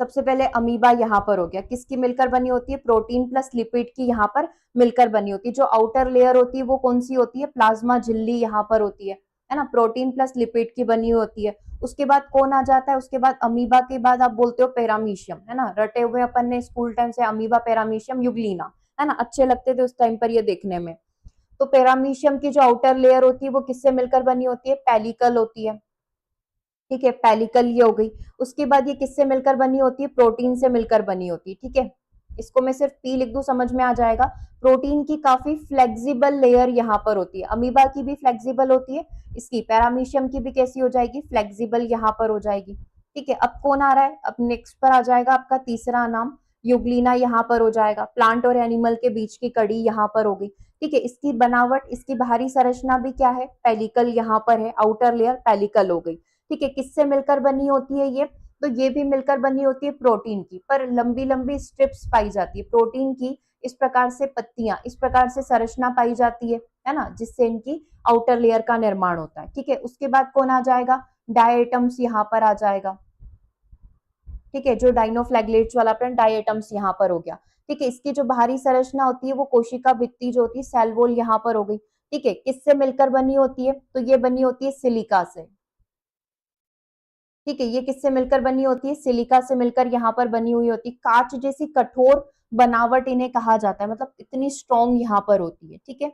सबसे पहले अमीबा यहाँ पर हो गया, किसकी मिलकर बनी होती है, प्रोटीन प्लस लिपिड की यहाँ पर मिलकर बनी होती है। जो आउटर लेयर होती है वो कौन सी होती है, प्लाज्मा झिल्ली यहाँ पर होती है ना, प्रोटीन प्लस लिपिड की बनी होती है। उसके बाद कौन आ जाता है, उसके बाद अमीबा के बाद आप बोलते हो पैरामीशियम, है ना, रटे हुए अपन ने स्कूल टाइम से, अमीबा पैरामीशियम यूग्लिना, है ना, अच्छे लगते थे उस टाइम पर ये देखने में। तो पैरामीशियम की जो आउटर लेयर होती है वो किससे मिलकर बनी होती है, पेलिकल होती है, ठीक है, पेलिकल ये हो गई। उसके बाद ये किससे मिलकर बनी होती है, प्रोटीन से मिलकर बनी होती है, ठीक है। इसको मैं सिर्फ पी लिख दूं, समझ में आ जाएगा। प्रोटीन की काफी फ्लेक्सिबल लेयर यहाँ पर होती है, अमीबा की भी फ्लेक्सिबल होती है, इसकी पैरामीशियम की भी कैसी हो जाएगी, फ्लेक्सिबल यहाँ पर हो जाएगी, ठीक है। अब कौन आ रहा है, अब नेक्स्ट पर आ जाएगा आपका तीसरा नाम, यूग्लिना यहाँ पर हो जाएगा, प्लांट और एनिमल के बीच की कड़ी यहाँ पर हो गई, ठीक है। इसकी बनावट, इसकी बाहरी संरचना भी क्या है, पेलिकल यहाँ पर है, आउटर लेयर पेलिकल हो गई, ठीक है। किससे मिलकर बनी होती है ये, तो ये भी मिलकर बनी होती है प्रोटीन की, पर लंबी लंबी स्ट्रिप्स पाई जाती है प्रोटीन की, इस प्रकार से पत्तियां, इस प्रकार से संरचना पाई जाती है ना, जिससे इनकी आउटर लेयर का निर्माण होता है, ठीक है। उसके बाद कौन आ जाएगा, डायटम्स यहाँ पर आ जाएगा, ठीक है, जो डाइनोफ्लैगलेट्स वाला प्लांट, डायटम्स यहाँ पर हो गया, ठीक है। इसकी जो बाहरी संरचना होती है वो कोशिका भित्ति जो होती है, सेल वॉल यहाँ पर हो गई, ठीक है। किससे मिलकर बनी होती है, तो ये बनी होती है सिलिका से, ठीक है। ये किससे मिलकर बनी होती है, सिलिका से मिलकर यहाँ पर बनी हुई होती है, कांच जैसी कठोर बनावट इन्हें कहा जाता है, मतलब इतनी स्ट्रॉन्ग यहाँ पर होती है, ठीक है।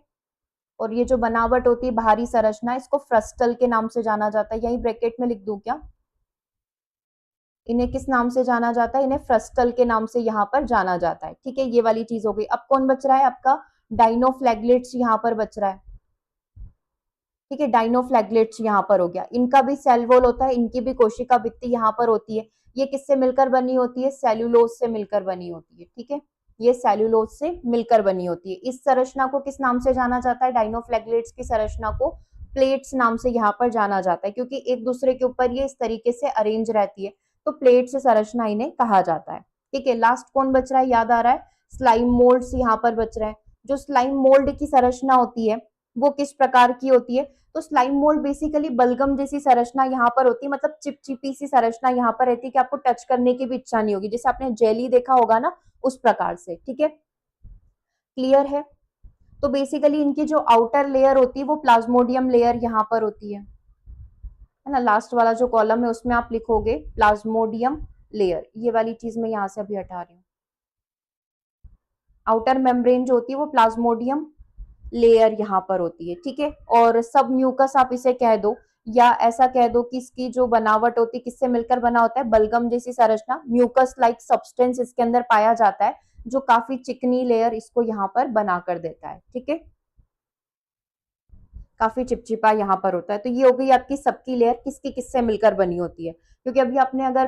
और ये जो बनावट होती है बाहरी संरचना, इसको फ्रस्टल के नाम से जाना जाता है, यही ब्रैकेट में लिख दूं क्या, इन्हें किस नाम से जाना जाता है, इन्हें फ्रस्टल के नाम से यहाँ पर जाना जाता है, ठीक है। ये वाली चीज हो गई। अब कौन बच रहा है आपका, डाइनोफ्लैगलेट्स यहाँ पर बच रहा है, ठीक है, डाइनोफ्लैगलेट्स यहाँ पर हो गया, इनका भी सेल वॉल होता है, इनकी भी कोशिका भित्ति यहाँ पर होती है। ये किससे मिलकर बनी होती है, सेल्यूलोज से मिलकर बनी होती है, ठीक है। ये सेल्यूलोज से मिलकर बनी होती है। इस संरचना को किस नाम से जाना जाता है, डाइनोफ्लैगलेट्स की संरचना को प्लेट्स नाम से यहाँ पर जाना जाता है, क्योंकि एक दूसरे के ऊपर ये इस तरीके से अरेंज रहती है, तो प्लेट्स संरचना इन्हें कहा जाता है, ठीक है। लास्ट कौन बच रहा है, याद आ रहा है, स्लाइम मोल्ड्स यहाँ पर बच रहे हैं। जो स्लाइम मोल्ड की संरचना होती है वो किस प्रकार की होती है, तो स्लाइम मोल्ड बेसिकली बलगम जैसी संरचना यहाँ पर होती है, मतलब चिपचिपी सी संरचना यहाँ पर रहती है कि आपको टच करने की भी इच्छा नहीं होगी, जैसे आपने जेली देखा होगा ना, उस प्रकार से, ठीक है, क्लियर है। तो बेसिकली इनकी जो आउटर लेयर होती है वो प्लाज्मोडियम लेयर यहाँ पर होती है ना, लास्ट वाला जो कॉलम है उसमें आप लिखोगे प्लाज्मोडियम लेयर, ये वाली चीज मैं यहाँ से अभी हटा रही हूँ। आउटर मेम्ब्रेन जो होती है वो प्लाज्मोडियम लेयर यहाँ पर होती है, ठीक है। और सब म्यूकस आप इसे कह दो, या ऐसा कह दो कि इसकी जो बनावट होती है किससे मिलकर बना होता है, बलगम जैसी संरचना, म्यूकस लाइक सब्सटेंस इसके अंदर पाया जाता है, जो काफी चिकनी लेयर इसको यहाँ पर बना कर देता है, ठीक है, काफी चिपचिपा यहाँ पर होता है। तो ये हो गई आपकी सबकी लेयर किसकी किससे मिलकर बनी होती है, क्योंकि अभी आपने अगर